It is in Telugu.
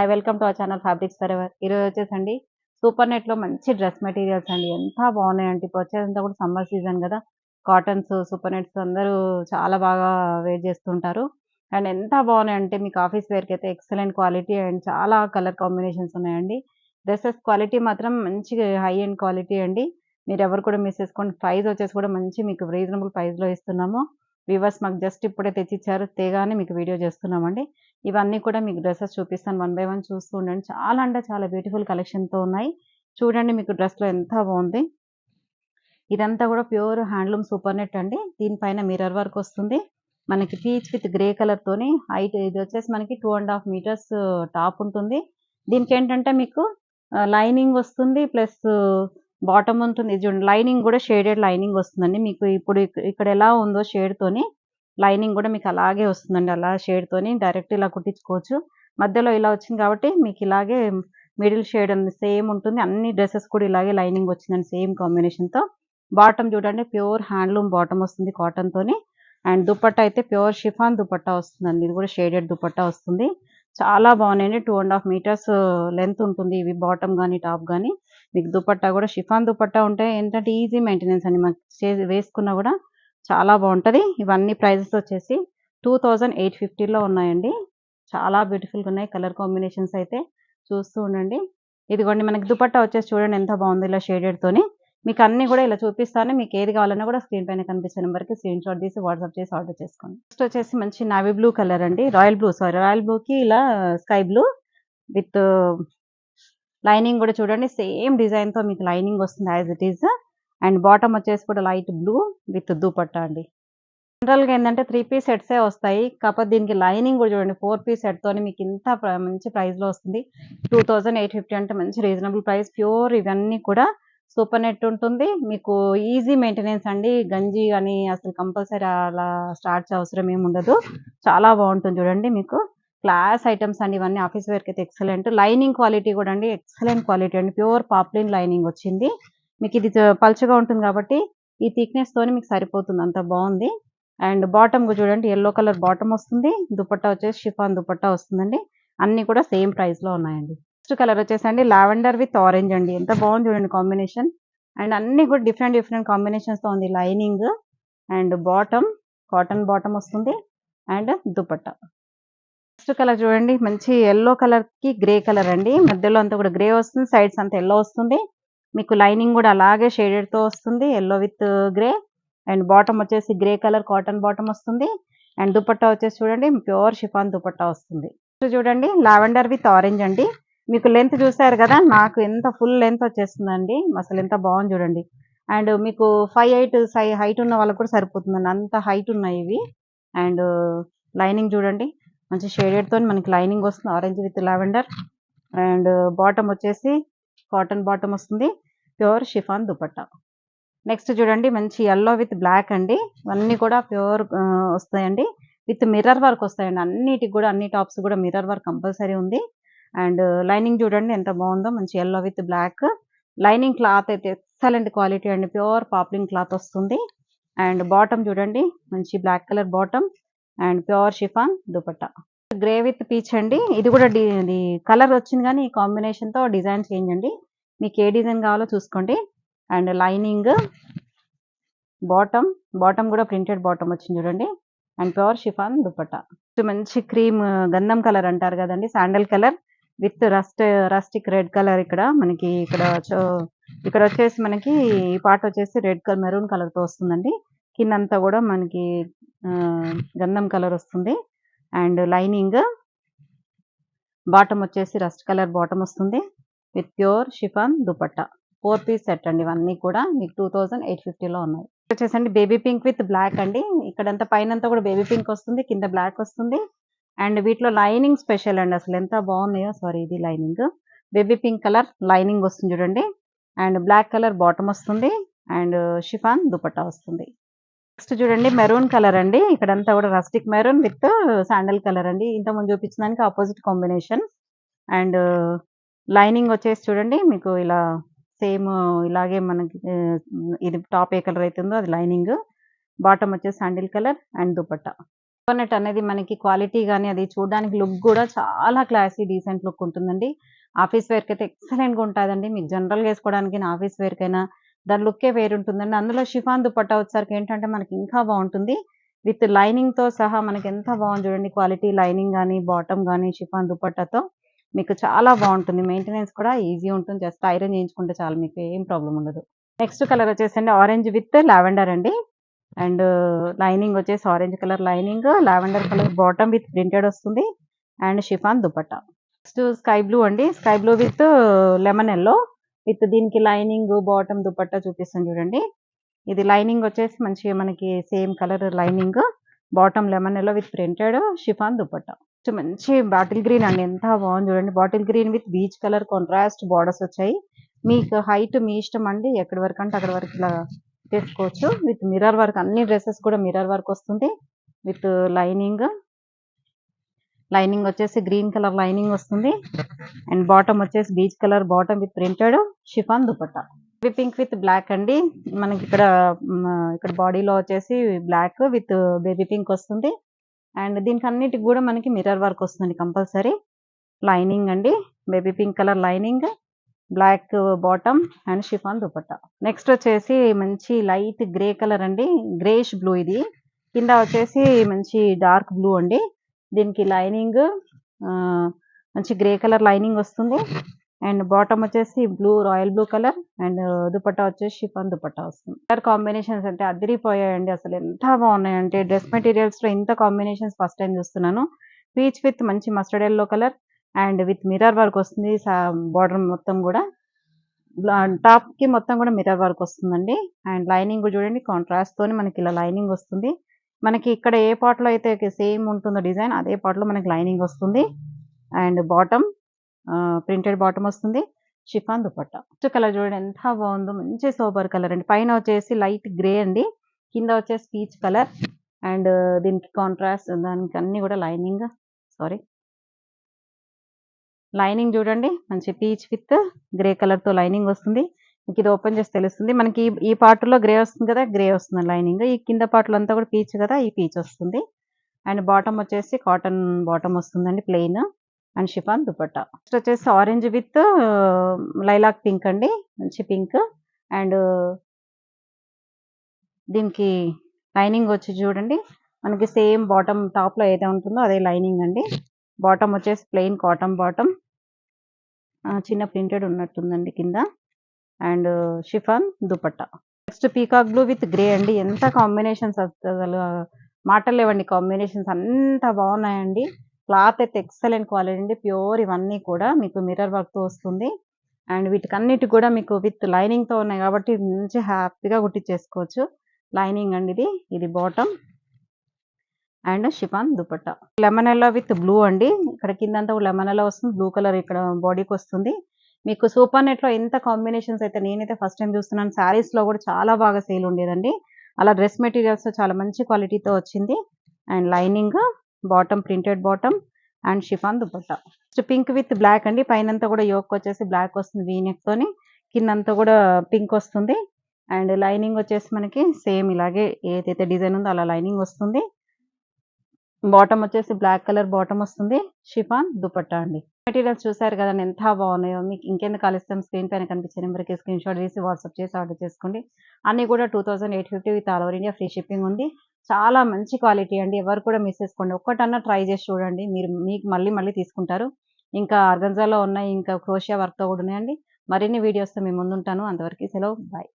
Hi welcome to our channel fabrics forever. ఈరోజు వచ్చేసండి సూపర్ నెట్ లో మంచి డ్రెస్ మెటీరియల్స్ అండి. ఎంత బాగున్నాయంటే ఇప్పుడు వచ్చేదంతా కూడా సమ్మర్ సీజన్ కదా. కాటన్స్ సూపర్ నెట్స్ అందరూ చాలా బాగా వేర్ చేస్తుంటారు. అండ్ ఎంత బాగున్నాయంటే మీకు ఆఫీస్ వేర్ కి అయితే ఎక్సలెంట్ క్వాలిటీ అండ్ చాలా కలర్ కాంబినేషన్స్ ఉన్నాయండి. డ్రెస్సెస్ క్వాలిటీ మాత్రం మంచి హై అండ్ క్వాలిటీ అండి. మీరు ఎవరు కూడా మిస్ చేసుకోండి. ప్రైస్ వచ్చేసి కూడా మంచి మీకు రీజనబుల్ ప్రైస్ లో ఇస్తున్నాము. వ్యూవర్స్ మాకు జస్ట్ ఇప్పుడే తెచ్చిచ్చారు, తేగానే మీకు వీడియో చేస్తున్నామండి. ఇవన్నీ కూడా మీకు డ్రెసెస్ చూపిస్తాను, వన్ బై వన్ చూస్తూ ఉండండి. చాలా అంటే చాలా బ్యూటిఫుల్ కలెక్షన్‌తో ఉన్నాయి. చూడండి మీకు డ్రెస్‌లో ఎంత బాగుంది. ఇదంతా కూడా ప్యూర్ హ్యాండ్లూమ్ సూపర్ నెట్ అండి. దీనిపైన మిర్రర్ వర్క్ వస్తుంది. మనకి పీచ్ విత్ గ్రే కలర్ తోని హైట్ ఇది వచ్చేసి మనకి 2.5 మీటర్స్ టాప్ ఉంటుంది. దీనికేంటంటే మీకు లైనింగ్ వస్తుంది. ప్లస్ బాటమ్ ఉంటుంది. ఇది చూడండి లైనింగ్ కూడా షేడెడ్ లైనింగ్ వస్తుందండి. మీకు ఇప్పుడు ఇక్కడ ఎలా ఉందో షేడ్ తోని లైనింగ్ కూడా మీకు అలాగే వస్తుందండి. అలా షేడ్ తోని డైరెక్ట్ ఇలా కుట్టించుకోవచ్చు. మధ్యలో ఇలా వచ్చింది కాబట్టి మీకు ఇలాగే మిడిల్ షేడ్ ఉంది సేమ్ ఉంటుంది. అన్ని డ్రెస్సెస్ కూడా ఇలాగే లైనింగ్ వచ్చిందండి సేమ్ కాంబినేషన్‌తో. బాటమ్ చూడండి ప్యూర్ హ్యాండ్లూమ్ బాటమ్ వస్తుంది కాటన్ తోని. అండ్ దుపట్టా అయితే ప్యూర్ షిఫాన్ దుపట్టా వస్తుందండి. ఇది కూడా షేడెడ్ దుపట్టా వస్తుంది. చాలా బాగున్నాయండి. 2.5 మీటర్స్ లెంత్ ఉంటుంది. ఇవి బాటమ్ గానీ, టాప్ గానీ. మీకు దుపట్టా కూడా షిఫాన్ దుపట్టా ఉంటే ఏంటంటే ఈజీ మెయింటెనెన్స్ అండి. మనకి వేసుకున్నా కూడా చాలా బాగుంటది. ఇవన్నీ ప్రైజెస్ వచ్చేసి 2850లో ఉన్నాయండి. చాలా బ్యూటిఫుల్‌గా ఉన్నాయి. కలర్ కాంబినేషన్స్ అయితే చూస్తూ ఉండండి. ఇదిగోండి మనకి దుపట్టా వచ్చేసి చూడండి ఎంత బాగుందో ఇలా షేడెడ్ తోని. మీకు అన్నీ కూడా ఇలా చూపిస్తాను. మీకు ఏది కావాలన్నా కూడా స్క్రీన్ పైన కనిపించే నెంబర్‌కి స్క్రీన్ షాట్ తీసి వాట్సాప్ చేసి ఆర్డర్ చేసుకోండి. నెక్స్ట్ వచ్చేసి మంచి నావీ బ్లూ కలర్ అండి. రాయల్ బ్లూకి ఇలా స్కై బ్లూ విత్ లైనింగ్ కూడా చూడండి సేమ్ డిజైన్‌తో మీకు లైనింగ్ వస్తుంది as it is. And bottom వచ్చేసి కూడా లైట్ బ్లూ విత్ దుపట్టా అండి. జనరల్‌గా ఏందంటే 3 పీస్ సెట్సే వస్తాయి. కాకపోతే దీనికి లైనింగ్ కూడా చూడండి 4 పీస్ సెట్‌తోని మీకు ఇంత మంచి ప్రైస్‌లో వస్తుంది. 2850 అంటే మంచి రీజనబుల్ ప్రైస్. ప్యూర్ ఇవన్నీ కూడా సూపర్ నెట్ ఉంటుంది. మీకు ఈజీ మెయింటెనెన్స్ అండి. గంజి అని అసలు కంపల్సరీ అలా స్టార్చ్ అవసరం ఏమి ఉండదు. చాలా బాగుంటుంది చూడండి మీకు. క్లాస్ ఐటమ్స్ అండి ఇవన్నీ ఆఫీస్ వేర్‌కి అయితే ఎక్సలెంట్. లైనింగ్ క్వాలిటీ కూడా అండి ఎక్సలెంట్ క్వాలిటీ అండి. ప్యూర్ పాప్లిన్ లైనింగ్ వచ్చింది. మీకు ఇది పల్చగా ఉంటుంది కాబట్టి ఈ థిక్‌నెస్ తోని మీకు సరిపోతుంది. అంత బాగుంది. అండ్ బాటమ్ చూడండి యెల్లో కలర్ బాటమ్ వస్తుంది. దుపట్టా వచ్చేసి షిఫాన్ దుపట్టా వస్తుందండి. అన్నీ కూడా సేమ్ ప్రైస్‌లో ఉన్నాయండి. నెక్స్ట్ కలర్ వచ్చేసండి లావెండర్ విత్ ఆరెంజ్ అండి. ఎంత బాగుంది చూడండి కాంబినేషన్. అండ్ అన్నీ కూడా డిఫరెంట్ కాంబినేషన్స్‌తో ఉంది. Lining and bottom cotton bottom వస్తుంది. అండ్ దుపట్టా. నెక్స్ట్ కలర్ చూడండి మంచి యెల్లో కలర్‌కి గ్రే కలర్ అండి. మధ్యలో అంతా కూడా గ్రే వస్తుంది. సైడ్స్ అంతా యెల్లో వస్తుంది. మీకు లైనింగ్ కూడా అలాగే షేడెడ్‌తో వస్తుంది. Yellow with grey. And bottom వచ్చేసి గ్రే కలర్ కాటన్ బాటమ్ వస్తుంది. అండ్ దుపట్టా వచ్చేసి చూడండి ప్యూర్ షిఫాన్ దుపట్టా వస్తుంది. నెక్స్ట్ చూడండి లావెండర్ విత్ ఆరెంజ్ అండి. మీకు లెంత్ చూసారు కదా, నాకు ఎంత ఫుల్ లెంత్ వచ్చేస్తుందండి. అసలు ఎంత బాగుంది చూడండి. అండ్ మీకు 5'8" హైట్ ఉన్న వాళ్ళకి కూడా సరిపోతుందండి. అంత హైట్ ఉన్నాయి ఇవి. అండ్ లైనింగ్ చూడండి మంచి షేడెడ్ తోని మనకి లైనింగ్ వస్తుంది. Orange with lavender. And bottom వచ్చేసి కాటన్ బాటమ్ వస్తుంది. Pure chiffon dupatta. నెక్స్ట్ చూడండి మంచి యెల్లో విత్ బ్లాక్ అండి. ఇవన్నీ కూడా ప్యూర్ వస్తాయండి. విత్ మిర్రర్ వర్క్ వస్తాయండి. అన్నిటికి కూడా అన్ని టాప్స్ కూడా మిర్రర్ వర్క్ కంపల్సరీ ఉంది. అండ్ లైనింగ్ చూడండి ఎంత బాగుందో మంచి yellow with black. Lining cloth అయితే ఎక్సలెంట్ క్వాలిటీ అండి. ప్యూర్ పాప్లిన్ క్లాత్ వస్తుంది. అండ్ బాటమ్ చూడండి మంచి black colour bottom and pure chiffon dupatta. Grey with peach అండి. ఇది కూడా ఇది కలర్ వచ్చింది కానీ ఈ కాంబినేషన్‌తో డిజైన్ చేంజ్ అండి. మీకు ఏ డిజైన్ కావాలో చూసుకోండి. అండ్ లైనింగ్ బాటమ్ కూడా ప్రింటెడ్ బాటమ్ వచ్చింది చూడండి. And pure chiffon dupatta. మంచి క్రీమ్ గంధం కలర్ అంటారు కదండి, sandal colour with rustic red colour. ఇక్కడ మనకి ఇక్కడ వచ్చేసి మనకి ఈ పార్ట్ వచ్చేసి రెడ్ కలర్ మెరూన్ కలర్ తో వస్తుందండి. కిందంతా కూడా మనకి గంధం కలర్ వస్తుంది. అండ్ లైనింగ్ బాటమ్ వచ్చేసి రస్ట్ కలర్ బాటమ్ వస్తుంది with pure chiffon dupatta. 4 piece set అండి. ఇవన్నీ కూడా మీకు 2850లో ఉన్నాయి. వచ్చేసండి బేబీ పింక్ విత్ బ్లాక్ అండి. ఇక్కడంతా పైనంతా కూడా బేబీ పింక్ వస్తుంది, కింద బ్లాక్ వస్తుంది. అండ్ వీటిలో లైనింగ్ స్పెషల్ అండి. అసలు ఎంత బాగున్నాయో. సారీ, ఇది lining baby pink colour lining వస్తుంది చూడండి. అండ్ బ్లాక్ కలర్ బాటమ్ వస్తుంది. అండ్ షిఫాన్ దుపట్టా వస్తుంది. నెక్స్ట్ చూడండి మెరూన్ కలర్ అండి. ఇక్కడంతా కూడా rustic maroon with sandal colour అండి. ఇంతకుముందు చూపించిన దానికి ఆపోజిట్ కాంబినేషన్. అండ్ లైనింగ్ వచ్చేసి చూడండి మీకు ఇలా సేమ్ ఇలాగే మనకి ఇది టాప్ ఏ కలర్ అవుతుందో అది లైనింగ్. బాటమ్ వచ్చేసి sandal colour and dupatta. Super net అనేది మనకి క్వాలిటీ గాని, అది చూడడానికి లుక్ గూడా చాలా క్లాసీ, డీసెంట్ లుక్ ఉంటుందండి. ఆఫీస్ వేర్‌కైతే ఎక్సలెంట్‌గా ఉంటాదండి. మీకు జనరల్‌గా ఏసుకోవడానికైనా, ఆఫీస్ వేర్‌కైనా దాని లుక్కే వేరుంటుందండి. అందులో షిఫాన్ దుపట్టా వచ్చేసరికి ఏంటంటే మనకి ఇంకా బావుంటుంది. విత్ లైనింగ్‌తో సహా మనకి ఎంత బావుంది చూడండి. క్వాలిటీ లైనింగ్ గాని, బాటమ్ గాని షిఫాన్ దుపట్టాతో మీకు చాలా బావుంటుంది. మెయింటెనెన్స్ కూడా ఈజీ ఉంటుంది. జస్ట్ ఐరన్ చేయించుకుంటే చాలు, మీకు ఏం ప్రాబ్లమ్ ఉండదు. నెక్స్ట్ కలర్ వచ్చేసండి ఆరెంజ్ విత్ లావెండర్ అండి. అండ్ లైనింగ్ వచ్చేసి orange colour lining, lavender colour bottom with printed వస్తుంది. And chiffon dupatta. Next sky blue అండి. Sky blue with lemon yellow with దీనికి లైనింగ్, బాటమ్ దుపట్టా చూపిస్తాను చూడండి. ఇది లైనింగ్ వచ్చేసి మంచిగా మనకి same colour lining, bottom lemon yellow with printed chiffon dupatta. మంచి బాటిల్ గ్రీన్ అండి. ఎంత బాగుంది చూడండి. Bottle green with beach colour contrast borders వచ్చాయి. మీకు హైట్ మీ ఇష్టం అండి. ఎక్కడి వరకు అంటే అక్కడ వరకు ఇలా చేసుకోవచ్చు. విత్ మిర్రర్ వర్క్, అన్ని డ్రెస్సెస్ కూడా మిర్రర్ వర్క్ వస్తుంది. విత్ లైనింగ్, లైనింగ్ వచ్చేసి గ్రీన్ కలర్ లైనింగ్ వస్తుంది. అండ్ బాటమ్ వచ్చేసి peach colour bottom with printed chiffon dupatta. Baby pink with black అండి. మనకి ఇక్కడ బాడీలో వచ్చేసి బ్లాక్ విత్ బేబీ పింక్ వస్తుంది. అండ్ దీనికి అన్నిటికి కూడా మనకి మిర్రర్ వర్క్ వస్తుంది కంపల్సరీ. లైనింగ్ అండి, baby pink colour lining, black bottom and chiffon dupatta. Next వచ్చేసి మంచి లైట్ గ్రే కలర్ అండి. గ్రేష్ బ్లూ ఇది. కింద వచ్చేసి మంచి డార్క్ బ్లూ అండి. దీనికి లైనింగ్ మంచి గ్రే కలర్ లైనింగ్ వస్తుంది. అండ్ బాటమ్ వచ్చేసి royal blue colour and dupatta వచ్చేసి షిఫాన్ దుపట్టా వస్తుంది. కలర్ కాంబినేషన్స్ అంటే అదిరిపోయాయండి. అసలు ఎంత బాగున్నాయంటే డ్రెస్ మెటీరియల్స్ లో ఇంత కాంబినేషన్స్ ఫస్ట్ టైం చూస్తున్నాను. పీచ్ విత్ మంచి mustard yellow colour and with mirror work వస్తుంది. బార్డర్ మొత్తం కూడా టాప్ కి మొత్తం కూడా మిర్రర్ వర్క్ వస్తుందండి. అండ్ లైనింగ్ చూడండి, కాంట్రాస్ట్ తోని మనకి ఇలా లైనింగ్ వస్తుంది. మనకి ఇక్కడ ఏ పార్ట్ లో అయితే సేమ్ ఉంటుందో డిజైన్, అదే పార్ట్ లో మనకి లైనింగ్ వస్తుంది. అండ్ బాటమ్ ప్రింటెడ్ బాటమ్ వస్తుంది. షిఫాన్ దుపట్టా. నెక్స్ట్ కలర్ చూడండి ఎంత బాగుందో, మంచి సోబర్ కలర్ అండి. పైన వచ్చేసి లైట్ గ్రే అండి, కింద వచ్చేసి పీచ్ కలర్. అండ్ దీనికి కాంట్రాస్ట్ దానికి అన్ని కూడా లైనింగ్ చూడండి, మంచి పీచ్ విత్ గ్రే కలర్ తో లైనింగ్ వస్తుంది. మీకు ఇది ఓపెన్ చేసి తెలుస్తుంది. మనకి ఈ పార్ట్ లో గ్రే వస్తుంది కదా, గ్రే వస్తుంది లైనింగ్. ఈ కింద పార్ట్ లో అంతా కూడా పీచ్ కదా, ఈ పీచ్ వస్తుంది. అండ్ బాటమ్ వచ్చేసి కాటన్ బాటమ్ వస్తుందండి, plain. And chiffon dupatta. Next వచ్చేసి ఆరెంజ్ విత్ లైలాక్ పింక్ అండి, మంచి పింక్. అండ్ దీనికి లైనింగ్ వచ్చి చూడండి, మనకి సేమ్ బాటమ్ టాప్ లో ఏదైతే ఉంటుందో అదే లైనింగ్ అండి. బాటమ్ వచ్చేసి ప్లెయిన్ కాటన్ బాటమ్, చిన్న ప్రింటెడ్ ఉన్నట్టుందండి కింద. And chiffon dupatta. Next peacock blue with grey అండి. ఎంత కాంబినేషన్స్ అసలు మాటలు లేవండి. కాంబినేషన్స్ అంత బాగున్నాయండి. క్లాత్ అయితే ఎక్సలెంట్ క్వాలిటీ అండి, ప్యూర్. ఇవన్నీ కూడా మీకు మిర్రర్ వర్క్ తో వస్తుంది. అండ్ వీటికన్నిటి కూడా మీకు విత్ లైనింగ్ తో ఉన్నాయి కాబట్టి మంచి హ్యాపీగా కుట్టించేసుకోవచ్చు. లైనింగ్ అండి ఇది bottom and chiffon dupatta. Lemon yellow with blue అండి. ఇక్కడ కిందంతా లెమన్ ఎల్లో వస్తుంది, బ్లూ కలర్ ఇక్కడ బాడీకి వస్తుంది. మీకు సూపర్ నెట్ లో ఎంత కాంబినేషన్స్ అయితే నేనైతే ఫస్ట్ టైం చూస్తున్నాను. శారీస్ లో కూడా చాలా బాగా సేల్ ఉండేదండి. అలా డ్రెస్ మెటీరియల్స్ చాలా మంచి క్వాలిటీతో వచ్చింది. And lining, bottom printed bottom and chiffon dupatta. Pink with black అండి. పైనంతా కూడా యోక్ వచ్చేసి బ్లాక్ వస్తుంది వీనెక్ తోని, కిందంతా కూడా పింక్ వస్తుంది. అండ్ లైనింగ్ వచ్చేసి మనకి సేమ్ ఇలాగే ఏదైతే డిజైన్ ఉందో అలా లైనింగ్ వస్తుంది. బాటమ్ వచ్చేసి బ్లాక్ కలర్ బాటమ్ వస్తుంది. షిఫాన్ దుపట్టా అండి. మెటీరియల్స్ చూసారు కదండి ఎంత బాగున్నాయో. మీకు ఇంకెందుకు ఆలస్యం, స్క్రీన్ పైన కనిపించే నెంబర్కి స్క్రీన్ షాట్ తీసి వాట్సాప్ చేసి ఆర్డర్ చేసుకోండి. అన్ని కూడా 2850 with all over India free shipping ఉంది. చాలా మంచి క్వాలిటీ అండి. ఎవరు కూడా మిస్ చేసుకోండి. ఒక్కటన్నా ట్రై చేసి చూడండి, మీకు మళ్ళీ మళ్ళీ తీసుకుంటారు. ఇంకా ఆర్గంజాలో ఉన్నాయి, ఇంకా క్రోషియా వర్క్తో కూడా ఉన్నాయండి. మరిన్ని వీడియోస్తో మీ ముందుంటాను. అంతవరకు సెలవు, బాయ్.